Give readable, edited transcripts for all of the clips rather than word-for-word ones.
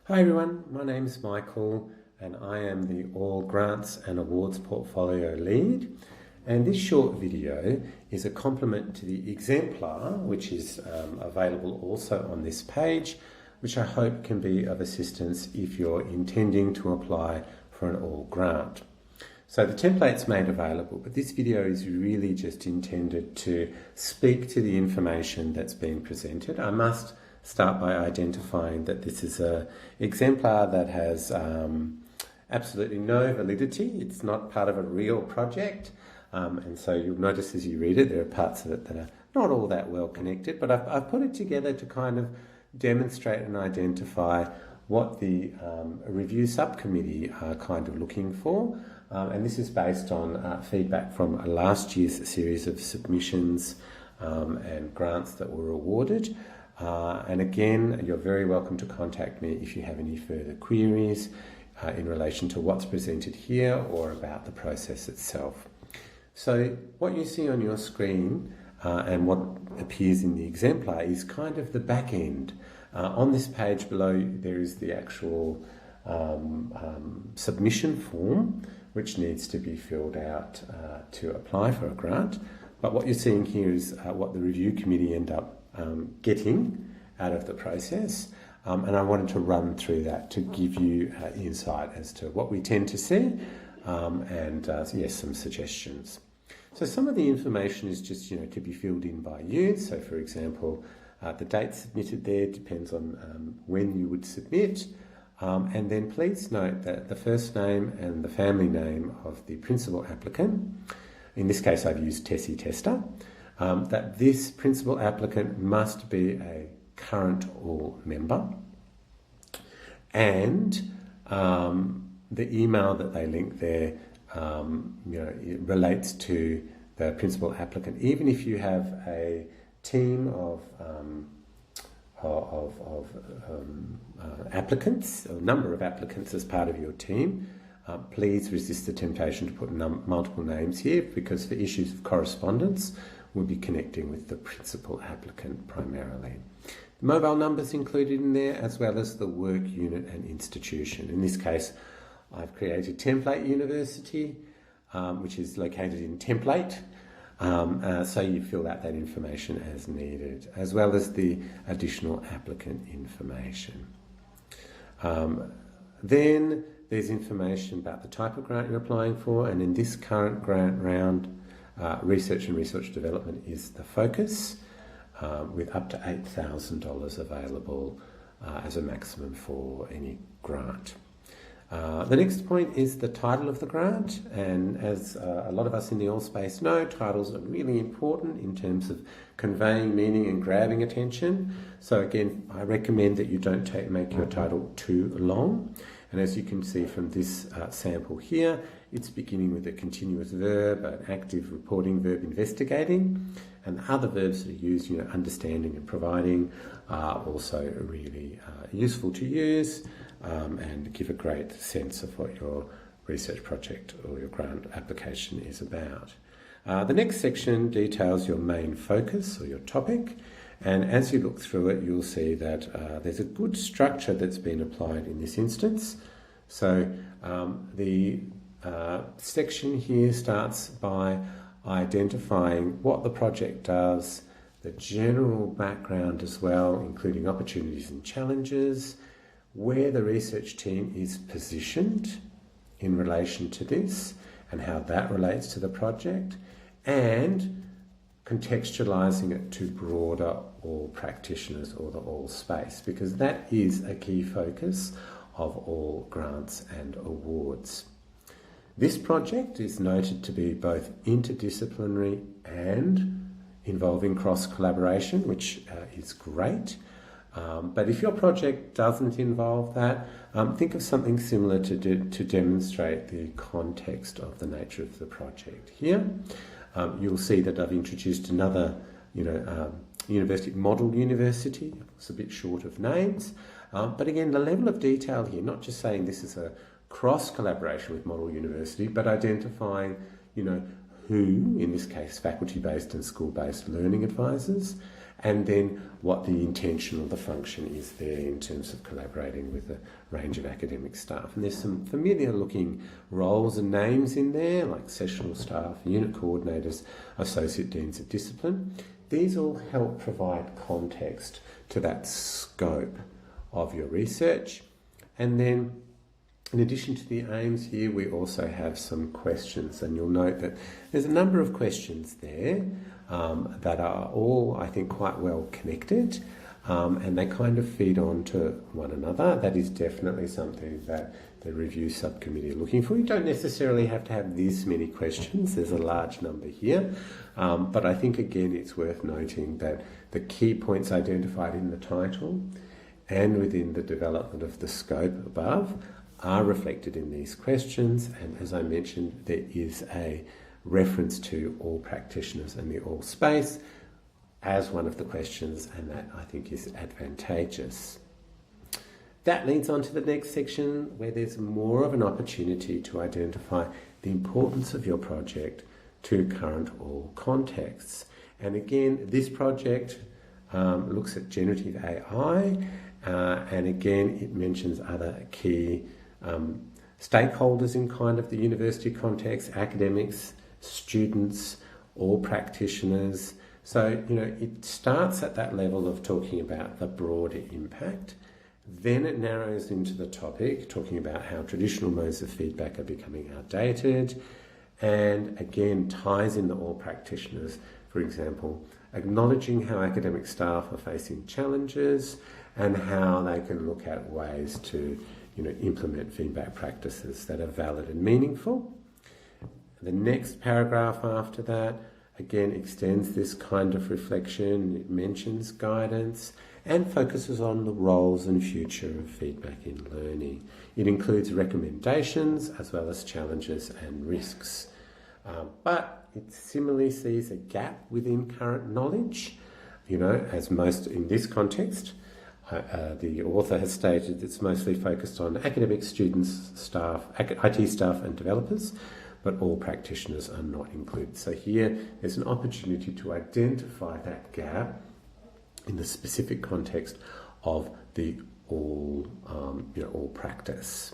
Hi everyone, my name is Michael and I am the AALL Grants and Awards Portfolio Lead, and this short video is a complement to the Exemplar, which is available also on this page, which I hope can be of assistance if you're intending to apply for an AALL grant. So the template's made available, but this video is really just intended to speak to the information that's being presented. I must start by identifying that this is an exemplar that has absolutely no validity. It's not part of a real project, and so you'll notice as you read it there are parts of it that are not all that well connected, but I've put it together to kind of demonstrate and identify what the review subcommittee are kind of looking for, and this is based on feedback from last year's series of submissions and grants that were awarded. And again, you're very welcome to contact me if you have any further queries in relation to what's presented here or about the process itself. So what you see on your screen and what appears in the exemplar is kind of the back end. On this page below there is the actual submission form which needs to be filled out to apply for a grant. But what you're seeing here is what the review committee end up getting out of the process, and I wanted to run through that to give you insight as to what we tend to see and yes, some suggestions. So some of the information is just to be filled in by you. So for example, the date submitted there depends on when you would submit, and then please note that the first name and the family name of the principal applicant, in this case I've used Tessie Tester, that this principal applicant must be a current AALL member, and the email that they link there it relates to the principal applicant. Even if you have a team of applicants, a number of applicants as part of your team, please resist the temptation to put multiple names here, because for issues of correspondence we'll be connecting with the principal applicant primarily. The mobile numbers included in there, as well as the work unit and institution. In this case, I've created Template University, which is located in Template, so you fill out that information as needed, as well as the additional applicant information. Then there's information about the type of grant you're applying for, and in this current grant round, research and research development is the focus, with up to $8,000 available as a maximum for any grant. The next point is the title of the grant, and as a lot of us in the AALL space know, titles are really important in terms of conveying meaning and grabbing attention. So again, I recommend that you don't make your title too long. And as you can see from this sample here, it's beginning with a continuous verb, an active reporting verb, investigating, and the other verbs that are used, understanding and providing, are also really useful to use and give a great sense of what your research project or your grant application is about. The next section details your main focus or your topic, and as you look through it, you'll see that there's a good structure that's been applied in this instance. So the section here starts by identifying what the project does, the general background as well, including opportunities and challenges, where the research team is positioned in relation to this and how that relates to the project, and contextualizing it to broader AALL practitioners or the AALL space, because that is a key focus of AALL grants and awards. This project is noted to be both interdisciplinary and involving cross-collaboration, which is great. But if your project doesn't involve that, think of something similar to demonstrate the context of the nature of the project. Here, you'll see that I've introduced another, university, model university. It's a bit short of names, but again, the level of detail here, not just saying this is a cross-collaboration with model university, but identifying, who, in this case, faculty-based and school-based learning advisors, and then what the intention or the function is there in terms of collaborating with a range of academic staff. And there's some familiar looking roles and names in there, like sessional staff, unit coordinators, associate deans of discipline. These all help provide context to that scope of your research. And then in addition to the aims here, we also have some questions, and you'll note that there's a number of questions there that are all, I think, quite well connected, and they kind of feed on to one another. That is definitely something that the review subcommittee are looking for. You don't necessarily have to have this many questions. There's a large number here, but I think, again, it's worth noting that the key points identified in the title and within the development of the scope above are reflected in these questions, and as I mentioned, there is a reference to all practitioners and the all space as one of the questions, and that I think is advantageous. That leads on to the next section, where there's more of an opportunity to identify the importance of your project to current all contexts. And again, this project looks at generative AI, and again it mentions other key stakeholders in kind of the university context, academics, students, all practitioners. So, it starts at that level of talking about the broader impact. Then it narrows into the topic, talking about how traditional modes of feedback are becoming outdated, and again ties in the all practitioners, for example, acknowledging how academic staff are facing challenges and how they can look at ways to implement feedback practices that are valid and meaningful. The next paragraph after that, again, extends this kind of reflection. It mentions guidance and focuses on the roles and future of feedback in learning. It includes recommendations as well as challenges and risks. But it similarly sees a gap within current knowledge, as most in this context. The author has stated it's mostly focused on academic students, staff, IT staff and developers, but all practitioners are not included. So here there's an opportunity to identify that gap in the specific context of the all practice.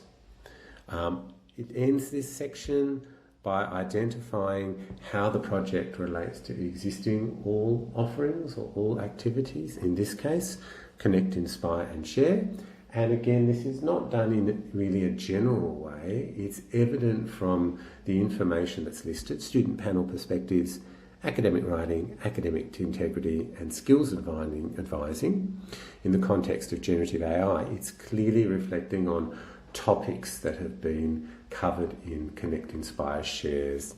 It ends this section by identifying how the project relates to existing all offerings or all activities, in this case, Connect, Inspire and Share. And again, this is not done in really a general way. It's evident from the information that's listed: student panel perspectives, academic writing, academic integrity and skills advising. In the context of generative AI, it's clearly reflecting on topics that have been covered in Connect, Inspire, Shares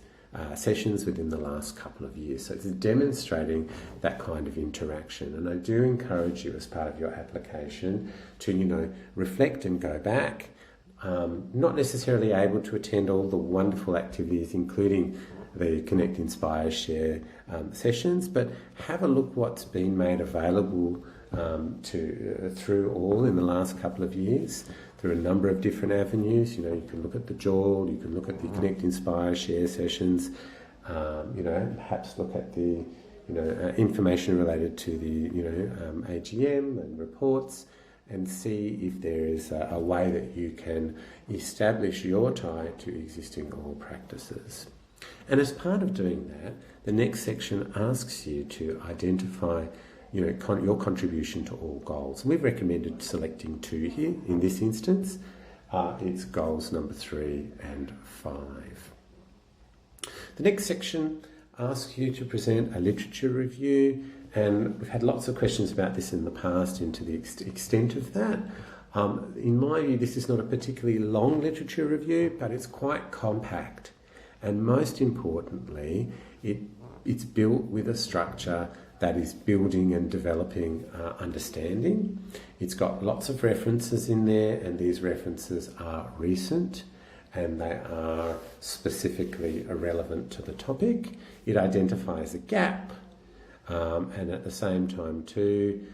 sessions within the last couple of years. So it's demonstrating that kind of interaction. And I do encourage you, as part of your application, to reflect and go back. Not necessarily able to attend all the wonderful activities, including the Connect, Inspire, Share sessions, but have a look what's been made available through all in the last couple of years, through a number of different avenues. You can look at the JAWL, you can look at the Connect, Inspire, Share sessions, perhaps look at the information related to the AGM and reports, and see if there is a way that you can establish your tie to existing all practices. And as part of doing that, the next section asks you to identify your contribution to all goals. And we've recommended selecting 2 here. In this instance, it's goals number 3 and 5. The next section asks you to present a literature review, and we've had lots of questions about this in the past into the extent of that. In my view, this is not a particularly long literature review, but it's quite compact. And most importantly, it's built with a structure that is building and developing understanding. It's got lots of references in there, and these references are recent and they are specifically relevant to the topic. It identifies a gap, and at the same time too,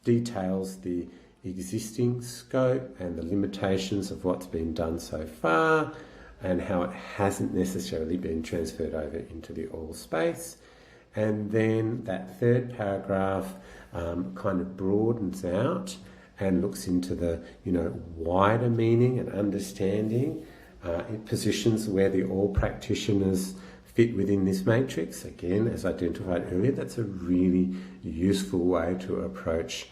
details the existing scope and the limitations of what's been done so far, and how it hasn't necessarily been transferred over into the all space. And then that third paragraph kind of broadens out and looks into the wider meaning and understanding. It positions where the all practitioners fit within this matrix. Again, as identified earlier, that's a really useful way to approach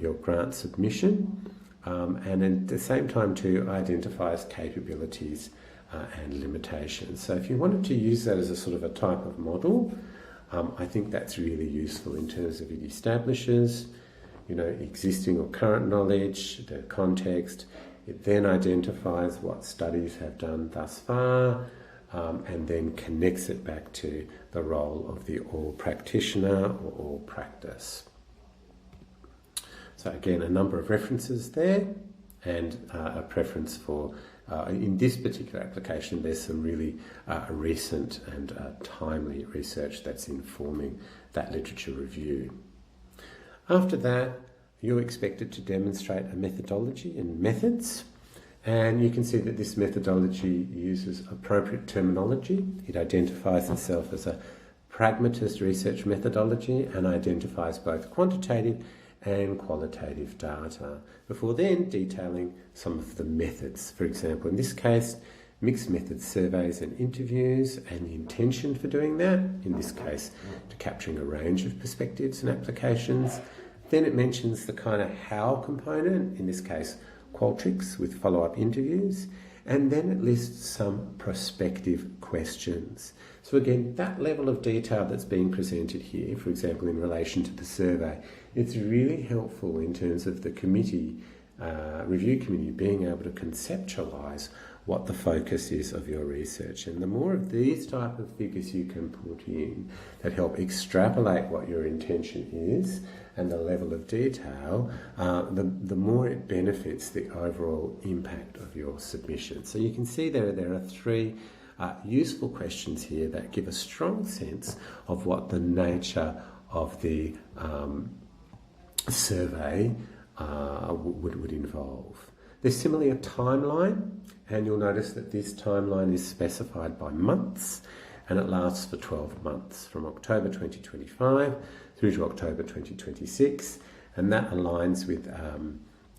your grant submission, and at the same time to identify its capabilities and limitations. So if you wanted to use that as a sort of a type of model, I think that's really useful in terms of it establishes existing or current knowledge, the context. It then identifies what studies have done thus far, and then connects it back to the role of the all practitioner or all practice. So again, a number of references there, and a preference for, in this particular application, there's some really recent and timely research that's informing that literature review. After that, you're expected to demonstrate a methodology and methods, and you can see that this methodology uses appropriate terminology. It identifies itself as a pragmatist research methodology and identifies both quantitative and qualitative data, before then detailing some of the methods. For example, in this case, mixed method surveys and interviews, and the intention for doing that, in this case, to capturing a range of perspectives and applications. Then it mentions the kind of how component, in this case, Qualtrics with follow-up interviews, and then it lists some prospective questions. So again, that level of detail that's being presented here, for example, in relation to the survey, it's really helpful in terms of the committee, review committee, being able to conceptualise what the focus is of your research. And the more of these type of figures you can put in that help extrapolate what your intention is and the level of detail, the more it benefits the overall impact of your submission. So you can see there are three useful questions here that give a strong sense of what the nature of the survey would involve. There's similarly a timeline, and you'll notice that this timeline is specified by months, and it lasts for 12 months, from October 2025 through to October 2026, and that aligns with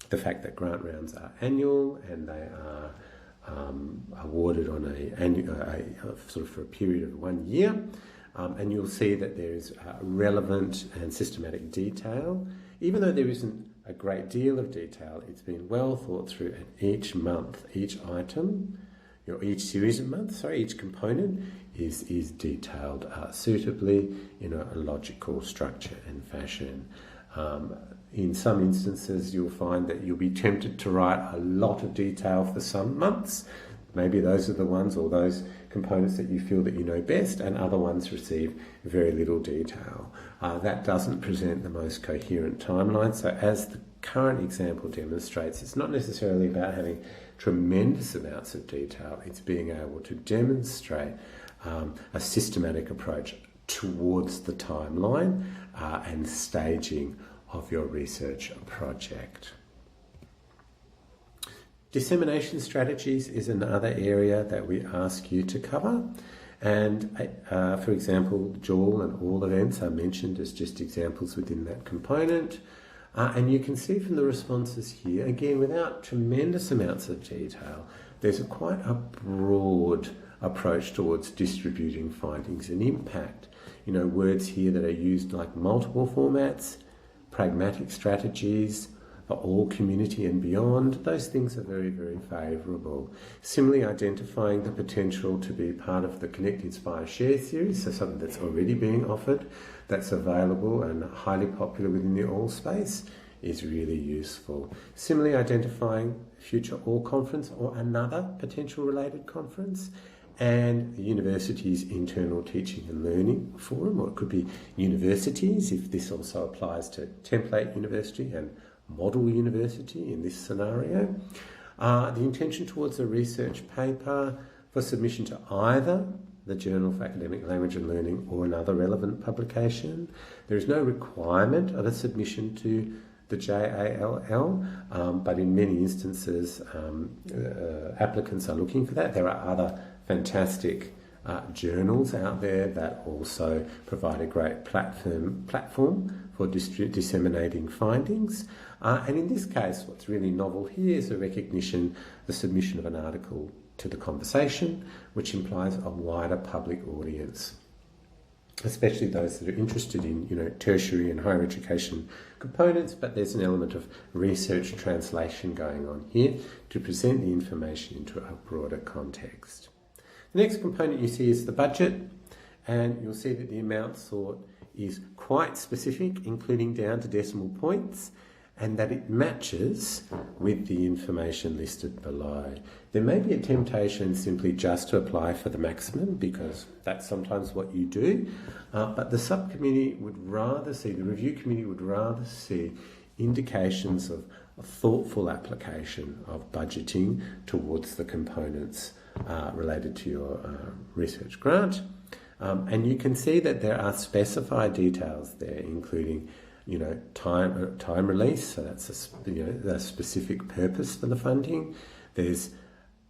the fact that grant rounds are annual and they are awarded on sort of for a period of 1 year, and you'll see that there is relevant and systematic detail. Even though there isn't a great deal of detail, it's been well thought through, and each month, each item, each series of months, each component is detailed suitably in a logical structure and fashion. In some instances, you'll find that you'll be tempted to write a lot of detail for some months. Maybe those are the ones or those components that you feel that you know best, and other ones receive very little detail. That doesn't present the most coherent timeline. So as the current example demonstrates, it's not necessarily about having tremendous amounts of detail. It's being able to demonstrate a systematic approach towards the timeline and staging of your research project. Dissemination strategies is another area that we ask you to cover, and for example, JAWL and all events are mentioned as just examples within that component, and you can see from the responses here, again without tremendous amounts of detail, there's quite a broad approach towards distributing findings and impact. Words here that are used like multiple formats, pragmatic strategies, for all community and beyond, those things are very, very favourable. Similarly, identifying the potential to be part of the Connect, Inspire, Share series, so something that's already being offered, that's available and highly popular within the AALL space, is really useful. Similarly, identifying future AALL conference or another potential related conference, and the university's internal teaching and learning forum, or it could be universities, if this also applies to template university and model university in this scenario. The intention towards a research paper for submission to either the Journal for Academic Language and Learning or another relevant publication. There is no requirement of a submission to the JALL, but in many instances applicants are looking for that. There are other fantastic journals out there that also provide a great platform for disseminating findings. And in this case, what's really novel here is the submission of an article to the conversation, which implies a wider public audience, especially those that are interested in, tertiary and higher education components, but there's an element of research translation going on here to present the information into a broader context. The next component you see is the budget, and you'll see that the amount sought is quite specific, including down to decimal points, and that it matches with the information listed below. There may be a temptation simply just to apply for the maximum, because that's sometimes what you do, but the subcommittee would rather see, the review committee would rather see indications of a thoughtful application of budgeting towards the components related to your research grant. And you can see that there are specified details there, including time release, so that's the specific purpose for the funding. There's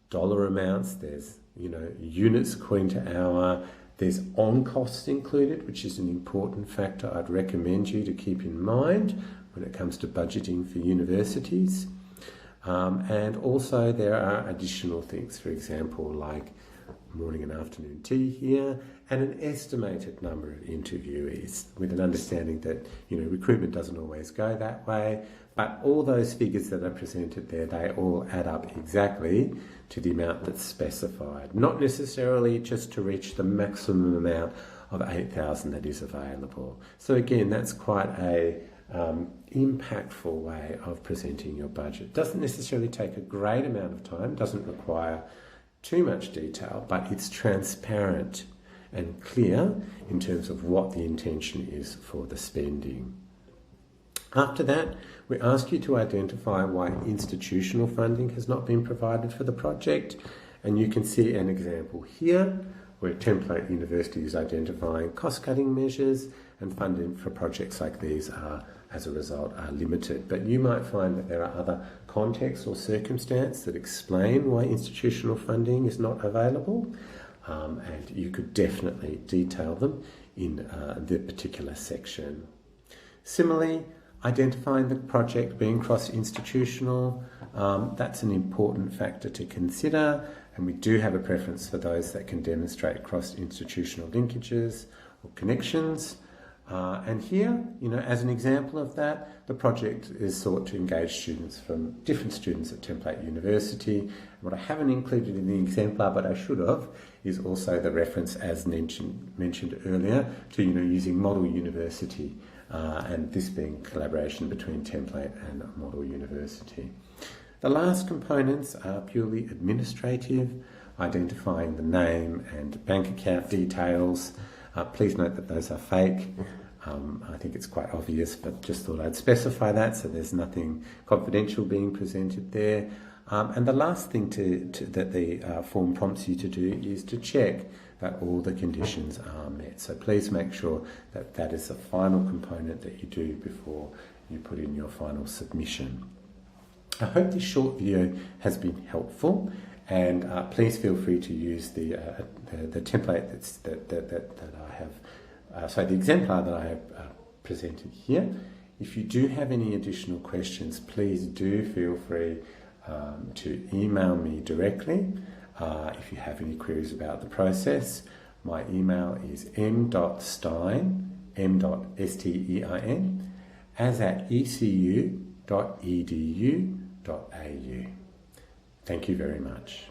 dollar amounts, there's units according to hour, there's on costs included, which is an important factor I'd recommend you to keep in mind when it comes to budgeting for universities. And also there are additional things, for example, like morning and afternoon tea here, and an estimated number of interviewees, with an understanding that recruitment doesn't always go that way, but all those figures that are presented there, they all add up exactly to the amount that's specified, not necessarily just to reach the maximum amount of 8,000 that is available. So again, that's quite a impactful way of presenting your budget. Doesn't necessarily take a great amount of time, doesn't require too much detail, but it's transparent and clear in terms of what the intention is for the spending. After that, we ask you to identify why institutional funding has not been provided for the project, and you can see an example here where Template University is identifying cost-cutting measures, and funding for projects like these are, as a result, are limited. But you might find that there are other contexts or circumstances that explain why institutional funding is not available, and you could definitely detail them in the particular section. Similarly, identifying the project being cross-institutional, that's an important factor to consider, and we do have a preference for those that can demonstrate cross-institutional linkages or connections. And here, as an example of that, the project is sought to engage different students at Template University. What I haven't included in the exemplar, but I should have, is also the reference, as mentioned earlier, to using Model University, and this being collaboration between Template and Model University. The last components are purely administrative, identifying the name and bank account details. Please note that those are fake. I think it's quite obvious, but just thought I'd specify that so there's nothing confidential being presented there. And the last thing that the form prompts you to do is to check that all the conditions are met. So please make sure that that is the final component that you do before you put in your final submission. I hope this short video has been helpful, and please feel free to use the template that I have, the exemplar that I have presented here. If you do have any additional questions, please do feel free to email me directly. If you have any queries about the process, my email is m.stein, m.stein, @ecu.edu.au. Thank you very much.